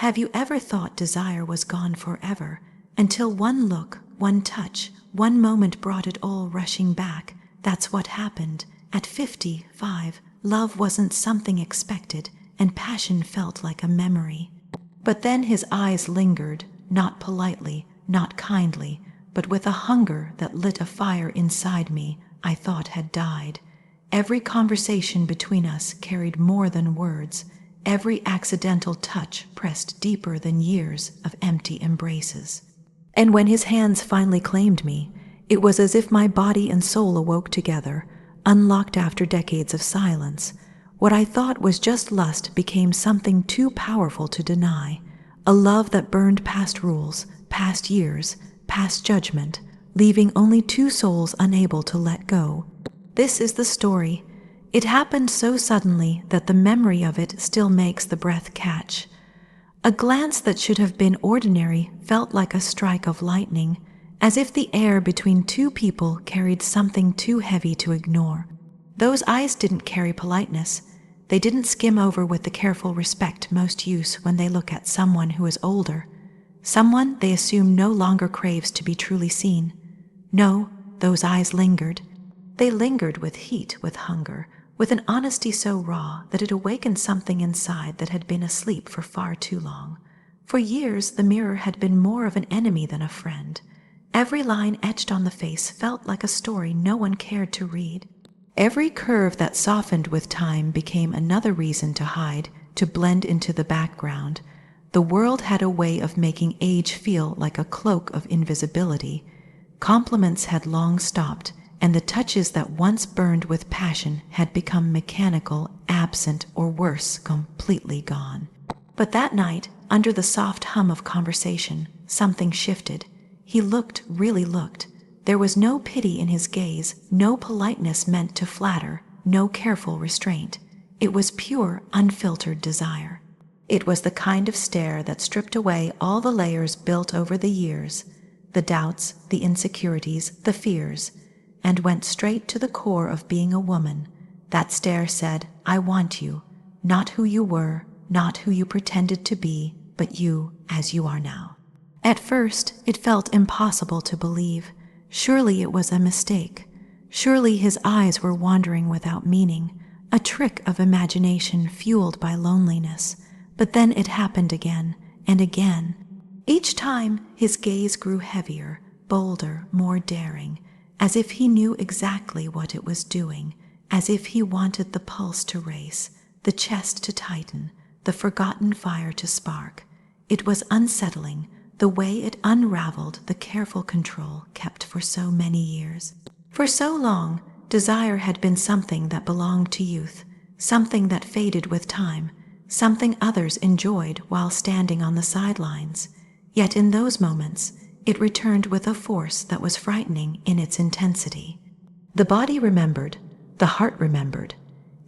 Have you ever thought desire was gone forever, until one look, one touch, one moment brought it all rushing back? That's what happened. At 55, love wasn't something expected, and passion felt like a memory. But then his eyes lingered, not politely, not kindly, but with a hunger that lit a fire inside me I thought had died. Every conversation between us carried more than words. Every accidental touch pressed deeper than years of empty embraces. And when his hands finally claimed me, it was as if my body and soul awoke together, unlocked after decades of silence. What I thought was just lust became something too powerful to deny, a love that burned past rules, past years, past judgment, leaving only two souls unable to let go. This is the story. It happened so suddenly that the memory of it still makes the breath catch. A glance that should have been ordinary felt like a strike of lightning, as if the air between two people carried something too heavy to ignore. Those eyes didn't carry politeness. They didn't skim over with the careful respect most use when they look at someone who is older, someone they assume no longer craves to be truly seen. No, those eyes lingered. They lingered with heat, with hunger, with an honesty so raw that it awakened something inside that had been asleep for far too long. For years, the mirror had been more of an enemy than a friend. Every line etched on the face felt like a story no one cared to read. Every curve that softened with time became another reason to hide, to blend into the background. The world had a way of making age feel like a cloak of invisibility. Compliments had long stopped, and the touches that once burned with passion had become mechanical, absent, or worse, completely gone. But that night, under the soft hum of conversation, something shifted. He looked, really looked. There was no pity in his gaze, no politeness meant to flatter, no careful restraint. It was pure, unfiltered desire. It was the kind of stare that stripped away all the layers built over the years, the doubts, the insecurities, the fears, and went straight to the core of being a woman. That stare said, I want you, not who you were, not who you pretended to be, but you as you are now. At first, it felt impossible to believe. Surely it was a mistake. Surely his eyes were wandering without meaning, a trick of imagination fueled by loneliness. But then it happened again and again. Each time, his gaze grew heavier, bolder, more daring, as if he knew exactly what it was doing, as if he wanted the pulse to race, the chest to tighten, the forgotten fire to spark. It was unsettling, the way it unraveled the careful control kept for so many years. For so long, desire had been something that belonged to youth, something that faded with time, something others enjoyed while standing on the sidelines. Yet in those moments, it returned with a force that was frightening in its intensity. The body remembered, the heart remembered.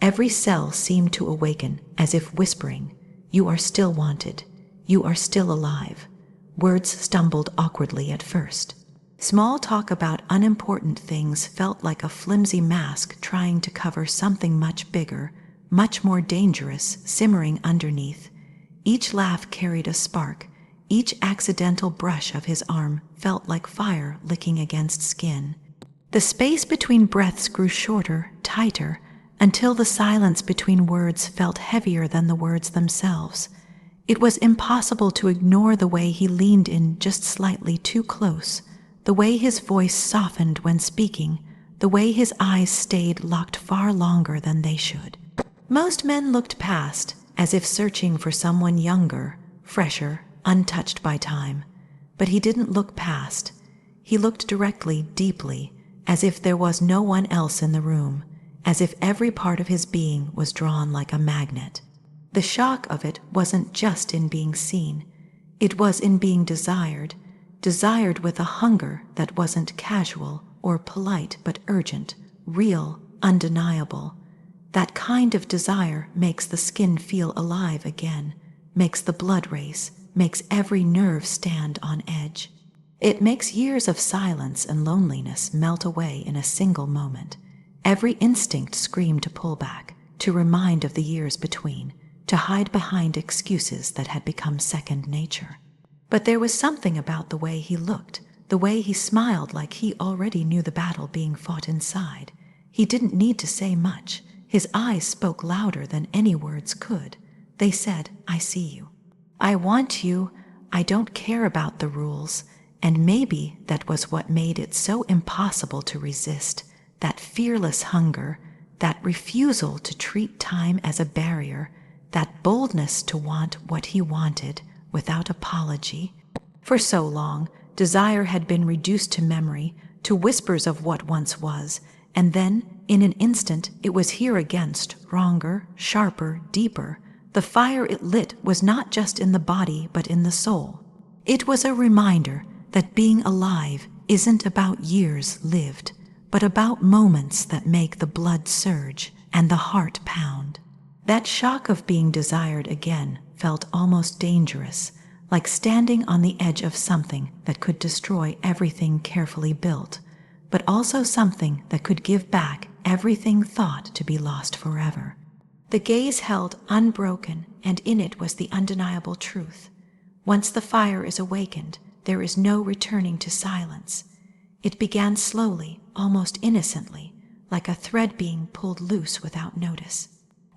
Every cell seemed to awaken, as if whispering, "You are still wanted. You are still alive." Words stumbled awkwardly at first. Small talk about unimportant things felt like a flimsy mask trying to cover something much bigger, much more dangerous, simmering underneath. Each laugh carried a spark. Each accidental brush of his arm felt like fire licking against skin. The space between breaths grew shorter, tighter, until the silence between words felt heavier than the words themselves. It was impossible to ignore the way he leaned in just slightly too close, the way his voice softened when speaking, the way his eyes stayed locked far longer than they should. Most men looked past, as if searching for someone younger, fresher, untouched by time. But he didn't look past. He looked directly, deeply, as if there was no one else in the room, as if every part of his being was drawn like a magnet. The shock of it wasn't just in being seen. It was in being desired, desired with a hunger that wasn't casual or polite but urgent, real, undeniable. That kind of desire makes the skin feel alive again, makes the blood race, makes every nerve stand on edge. It makes years of silence and loneliness melt away in a single moment. Every instinct screamed to pull back, to remind of the years between, to hide behind excuses that had become second nature. But there was something about the way he looked, the way he smiled like he already knew the battle being fought inside. He didn't need to say much. His eyes spoke louder than any words could. They said, "I see you. I want you. I don't care about the rules." And maybe that was what made it so impossible to resist, that fearless hunger, that refusal to treat time as a barrier, that boldness to want what he wanted without apology. For so long, desire had been reduced to memory, to whispers of what once was, and then, in an instant, it was here again, stronger, sharper, deeper. The fire it lit was not just in the body, but in the soul. It was a reminder that being alive isn't about years lived, but about moments that make the blood surge and the heart pound. That shock of being desired again felt almost dangerous, like standing on the edge of something that could destroy everything carefully built, but also something that could give back everything thought to be lost forever. The gaze held unbroken, and in it was the undeniable truth. Once the fire is awakened, there is no returning to silence. It began slowly, almost innocently, like a thread being pulled loose without notice.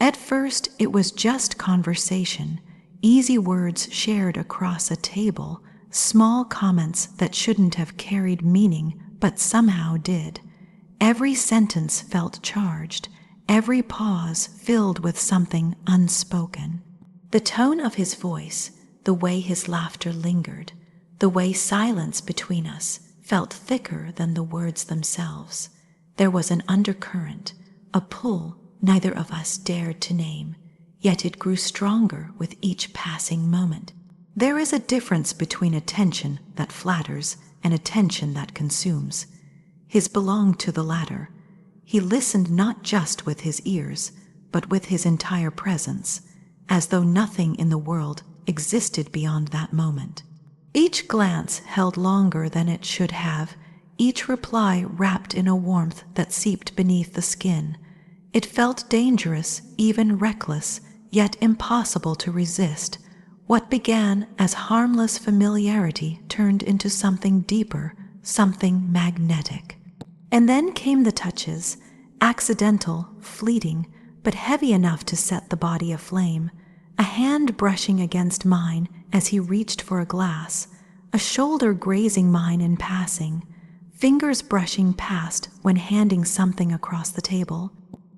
At first, it was just conversation, easy words shared across a table, small comments that shouldn't have carried meaning but somehow did. Every sentence felt charged, every pause filled with something unspoken. The tone of his voice, the way his laughter lingered, the way silence between us felt thicker than the words themselves. There was an undercurrent, a pull neither of us dared to name, yet it grew stronger with each passing moment. There is a difference between attention that flatters and attention that consumes. His belonged to the latter. He listened not just with his ears, but with his entire presence, as though nothing in the world existed beyond that moment. Each glance held longer than it should have, each reply wrapped in a warmth that seeped beneath the skin. It felt dangerous, even reckless, yet impossible to resist. What began as harmless familiarity turned into something deeper, something magnetic. And then came the touches, accidental, fleeting, but heavy enough to set the body aflame. A hand brushing against mine as he reached for a glass, a shoulder grazing mine in passing, fingers brushing past when handing something across the table.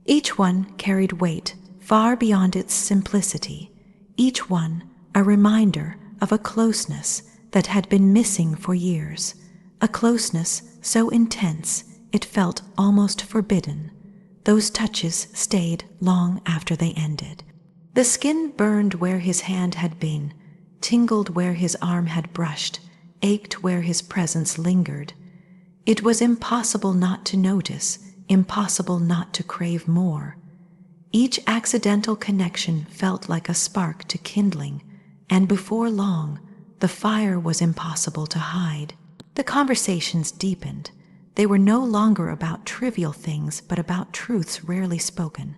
Each one carried weight far beyond its simplicity, each one a reminder of a closeness that had been missing for years, a closeness so intense it felt almost forbidden. Those touches stayed long after they ended. The skin burned where his hand had been, tingled where his arm had brushed, ached where his presence lingered. It was impossible not to notice, impossible not to crave more. Each accidental connection felt like a spark to kindling, and before long, the fire was impossible to hide. The conversations deepened. They were no longer about trivial things, but about truths rarely spoken.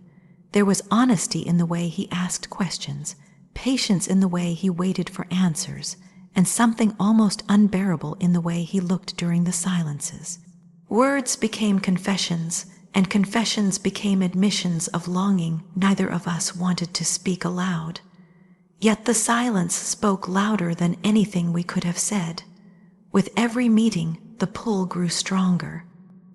There was honesty in the way he asked questions, patience in the way he waited for answers, and something almost unbearable in the way he looked during the silences. Words became confessions, and confessions became admissions of longing neither of us wanted to speak aloud. Yet the silence spoke louder than anything we could have said. With every meeting, the pull grew stronger.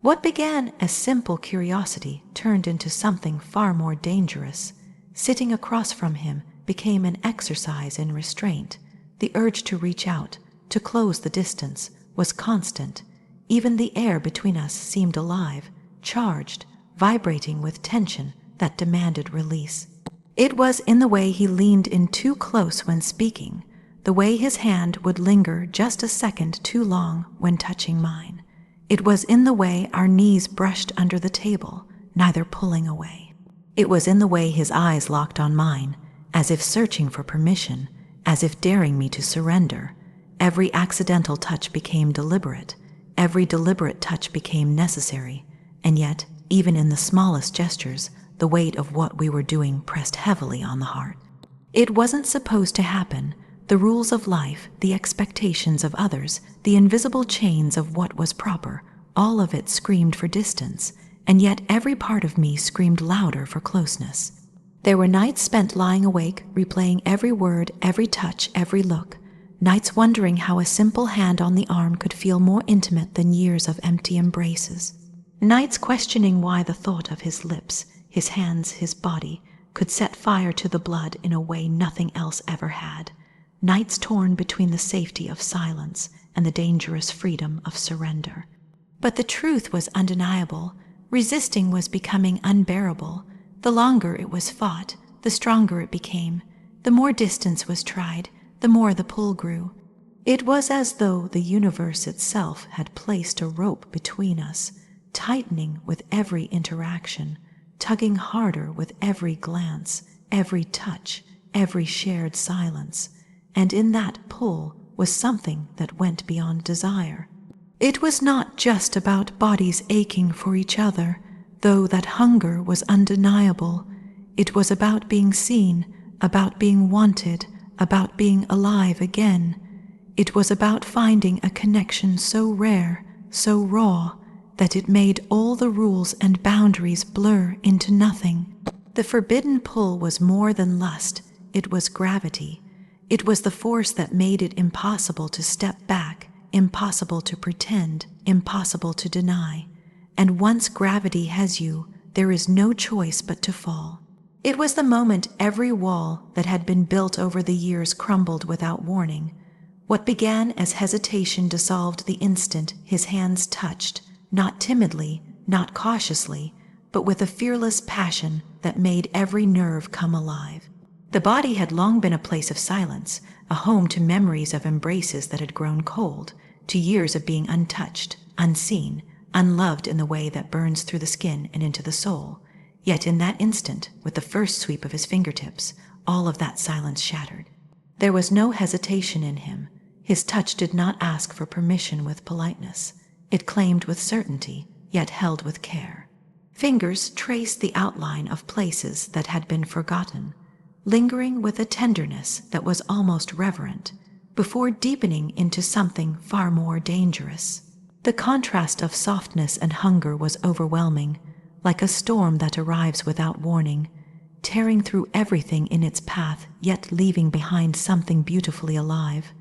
What began as simple curiosity turned into something far more dangerous. Sitting across from him became an exercise in restraint. The urge to reach out, to close the distance, was constant. Even the air between us seemed alive, charged, vibrating with tension that demanded release. It was in the way he leaned in too close when speaking, the way his hand would linger just a second too long when touching mine. It was in the way our knees brushed under the table, neither pulling away. It was in the way his eyes locked on mine, as if searching for permission, as if daring me to surrender. Every accidental touch became deliberate. Every deliberate touch became necessary. And yet, even in the smallest gestures, the weight of what we were doing pressed heavily on the heart. It wasn't supposed to happen. The rules of life, the expectations of others, the invisible chains of what was proper, all of it screamed for distance, and yet every part of me screamed louder for closeness. There were nights spent lying awake, replaying every word, every touch, every look. Nights wondering how a simple hand on the arm could feel more intimate than years of empty embraces. Nights questioning why the thought of his lips, his hands, his body, could set fire to the blood in a way nothing else ever had. Nights torn between the safety of silence and the dangerous freedom of surrender. But the truth was undeniable. Resisting was becoming unbearable. The longer it was fought, the stronger it became. The more distance was tried, the more the pull grew. It was as though the universe itself had placed a rope between us, tightening with every interaction, tugging harder with every glance, every touch, every shared silence. And in that pull was something that went beyond desire. It was not just about bodies aching for each other, though that hunger was undeniable. It was about being seen, about being wanted, about being alive again. It was about finding a connection so rare, so raw, that it made all the rules and boundaries blur into nothing. The forbidden pull was more than lust, it was gravity. It was the force that made it impossible to step back, impossible to pretend, impossible to deny. And once gravity has you, there is no choice but to fall. It was the moment every wall that had been built over the years crumbled without warning. What began as hesitation dissolved the instant his hands touched, not timidly, not cautiously, but with a fearless passion that made every nerve come alive. The body had long been a place of silence, a home to memories of embraces that had grown cold, to years of being untouched, unseen, unloved in the way that burns through the skin and into the soul. Yet in that instant, with the first sweep of his fingertips, all of that silence shattered. There was no hesitation in him. His touch did not ask for permission with politeness. It claimed with certainty, yet held with care. Fingers traced the outline of places that had been forgotten, lingering with a tenderness that was almost reverent, before deepening into something far more dangerous. The contrast of softness and hunger was overwhelming, like a storm that arrives without warning, tearing through everything in its path, yet leaving behind something beautifully alive.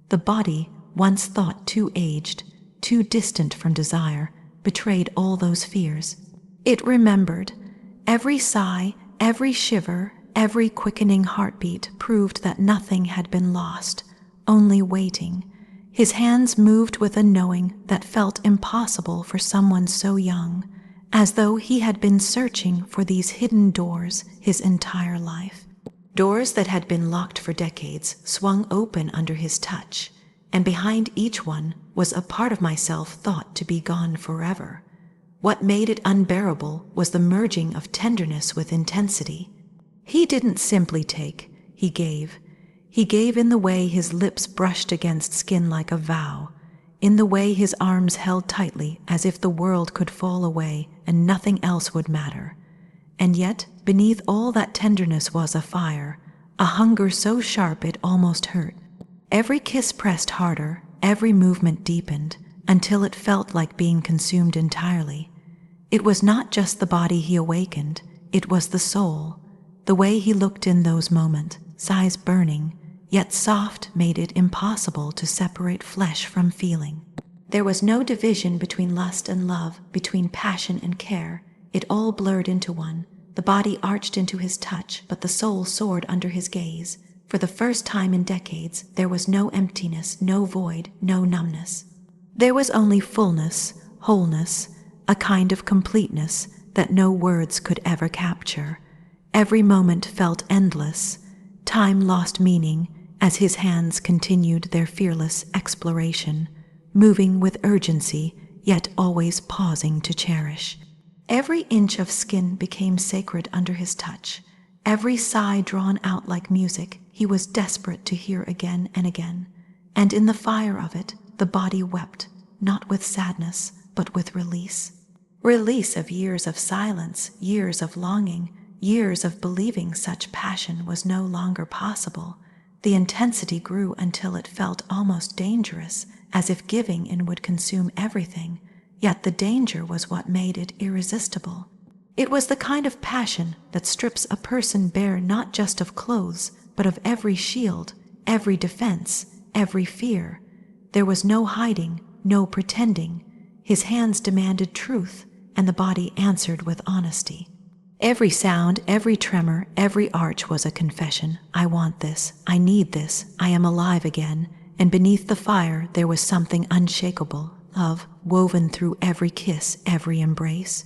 The body, once thought too aged, too distant from desire, betrayed all those fears. It remembered. Every sigh, every shiver, every quickening heartbeat proved that nothing had been lost, only waiting. His hands moved with a knowing that felt impossible for someone so young, as though he had been searching for these hidden doors his entire life. Doors that had been locked for decades swung open under his touch, and behind each one was a part of myself thought to be gone forever. What made it unbearable was the merging of tenderness with intensity. He didn't simply take, he gave. He gave in the way his lips brushed against skin like a vow, in the way his arms held tightly as if the world could fall away and nothing else would matter. And yet, beneath all that tenderness was a fire, a hunger so sharp it almost hurt. Every kiss pressed harder, every movement deepened, until it felt like being consumed entirely. It was not just the body he awakened, it was the soul. The way he looked in those moments, eyes burning, yet soft, made it impossible to separate flesh from feeling. There was no division between lust and love, between passion and care. It all blurred into one. The body arched into his touch, but the soul soared under his gaze. For the first time in decades, there was no emptiness, no void, no numbness. There was only fullness, wholeness, a kind of completeness that no words could ever capture. Every moment felt endless. Time lost meaning as his hands continued their fearless exploration, moving with urgency, yet always pausing to cherish. Every inch of skin became sacred under his touch. Every sigh drawn out like music, he was desperate to hear again and again. And in the fire of it, the body wept, not with sadness, but with release. Release of years of silence, years of longing, Years of believing such passion was no longer possible. The intensity grew until it felt almost dangerous, as if giving in would consume everything. Yet the danger was what made it irresistible. It was the kind of passion that strips a person bare not just of clothes, but of every shield, every defense, every fear. There was no hiding, no pretending. His hands demanded truth, and the body answered with honesty. Every sound, every tremor, every arch was a confession. I want this, I need this, I am alive again. And beneath the fire there was something unshakable, love, woven through every kiss, every embrace.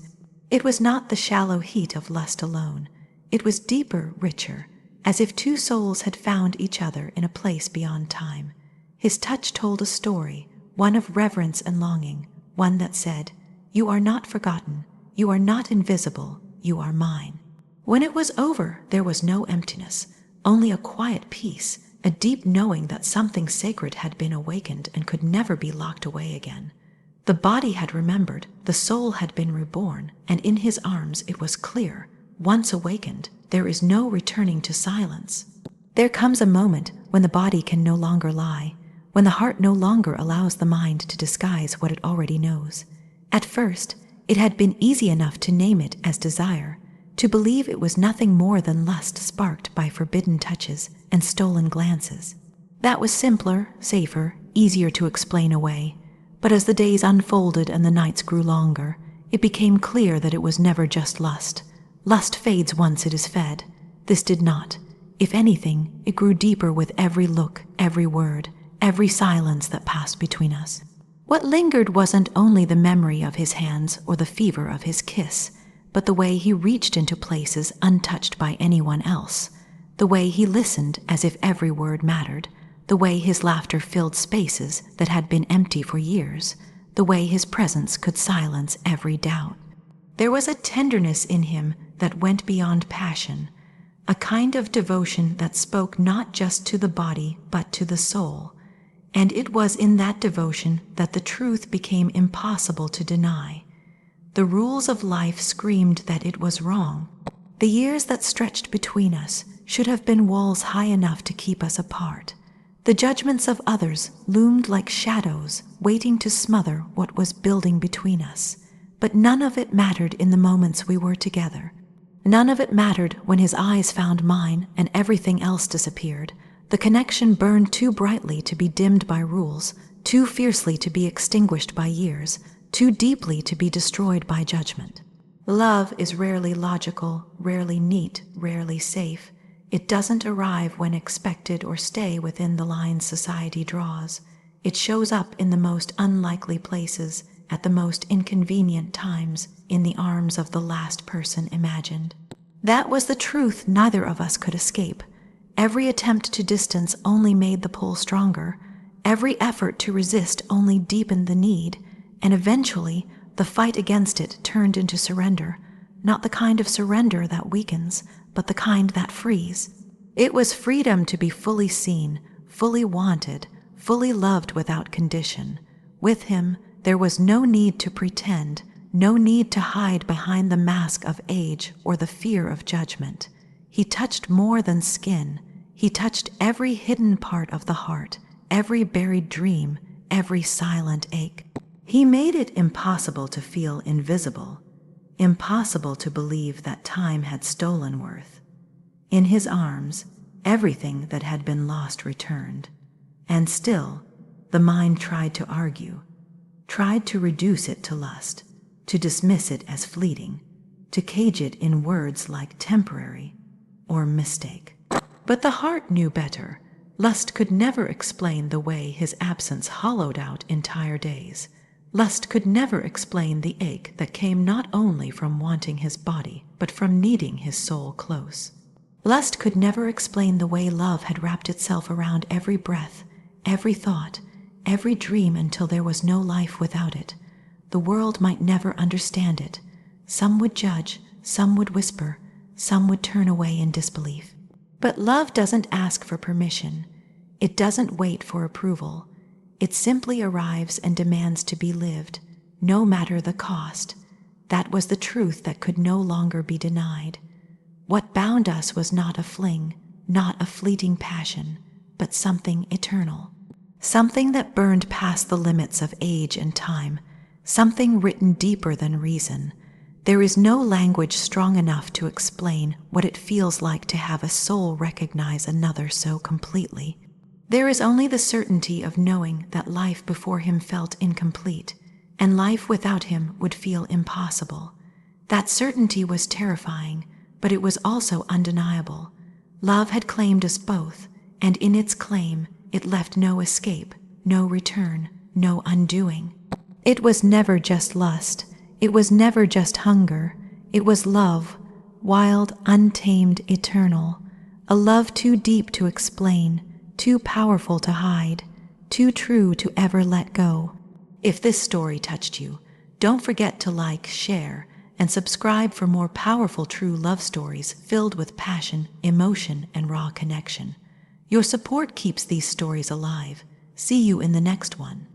It was not the shallow heat of lust alone. It was deeper, richer, as if two souls had found each other in a place beyond time. His touch told a story, one of reverence and longing, one that said, "You are not forgotten, you are not invisible, you are mine." When it was over, there was no emptiness, only a quiet peace, a deep knowing that something sacred had been awakened and could never be locked away again. The body had remembered, the soul had been reborn, and in his arms it was clear, once awakened, there is no returning to silence. There comes a moment when the body can no longer lie, when the heart no longer allows the mind to disguise what it already knows. At first, it had been easy enough to name it as desire, to believe it was nothing more than lust sparked by forbidden touches and stolen glances. That was simpler, safer, easier to explain away. But as the days unfolded and the nights grew longer, it became clear that it was never just lust. Lust fades once it is fed. This did not. If anything, it grew deeper with every look, every word, every silence that passed between us. What lingered wasn't only the memory of his hands or the fever of his kiss, but the way he reached into places untouched by anyone else, the way he listened as if every word mattered, the way his laughter filled spaces that had been empty for years, the way his presence could silence every doubt. There was a tenderness in him that went beyond passion, a kind of devotion that spoke not just to the body but to the soul. And it was in that devotion that the truth became impossible to deny. The rules of life screamed that it was wrong. The years that stretched between us should have been walls high enough to keep us apart. The judgments of others loomed like shadows, waiting to smother what was building between us. But none of it mattered in the moments we were together. None of it mattered when his eyes found mine and everything else disappeared. The connection burned too brightly to be dimmed by rules, too fiercely to be extinguished by years, too deeply to be destroyed by judgment. Love is rarely logical, rarely neat, rarely safe. It doesn't arrive when expected or stay within the lines society draws. It shows up in the most unlikely places, at the most inconvenient times, in the arms of the last person imagined. That was the truth neither of us could escape. Every attempt to distance only made the pull stronger. Every effort to resist only deepened the need, and eventually the fight against it turned into surrender, not the kind of surrender that weakens, but the kind that frees. It was freedom to be fully seen, fully wanted, fully loved without condition. With him, there was no need to pretend, no need to hide behind the mask of age or the fear of judgment. He touched more than skin. He touched every hidden part of the heart, every buried dream, every silent ache. He made it impossible to feel invisible, impossible to believe that time had stolen worth. In his arms, everything that had been lost returned. And still, the mind tried to argue, tried to reduce it to lust, to dismiss it as fleeting, to cage it in words like temporary or mistake. But the heart knew better. Lust could never explain the way his absence hollowed out entire days. Lust could never explain the ache that came not only from wanting his body, but from needing his soul close. Lust could never explain the way love had wrapped itself around every breath, every thought, every dream until there was no life without it. The world might never understand it. Some would judge, some would whisper, some would turn away in disbelief. But love doesn't ask for permission. It doesn't wait for approval. It simply arrives and demands to be lived, no matter the cost. That was the truth that could no longer be denied. What bound us was not a fling, not a fleeting passion, but something eternal. Something that burned past the limits of age and time, something written deeper than reason. There is no language strong enough to explain what it feels like to have a soul recognize another so completely. There is only the certainty of knowing that life before him felt incomplete, and life without him would feel impossible. That certainty was terrifying, but it was also undeniable. Love had claimed us both, and in its claim, it left no escape, no return, no undoing. It was never just lust. It was never just hunger. It was love, wild, untamed, eternal. A love too deep to explain, too powerful to hide, too true to ever let go. If this story touched you, don't forget to like, share, and subscribe for more powerful true love stories filled with passion, emotion, and raw connection. Your support keeps these stories alive. See you in the next one.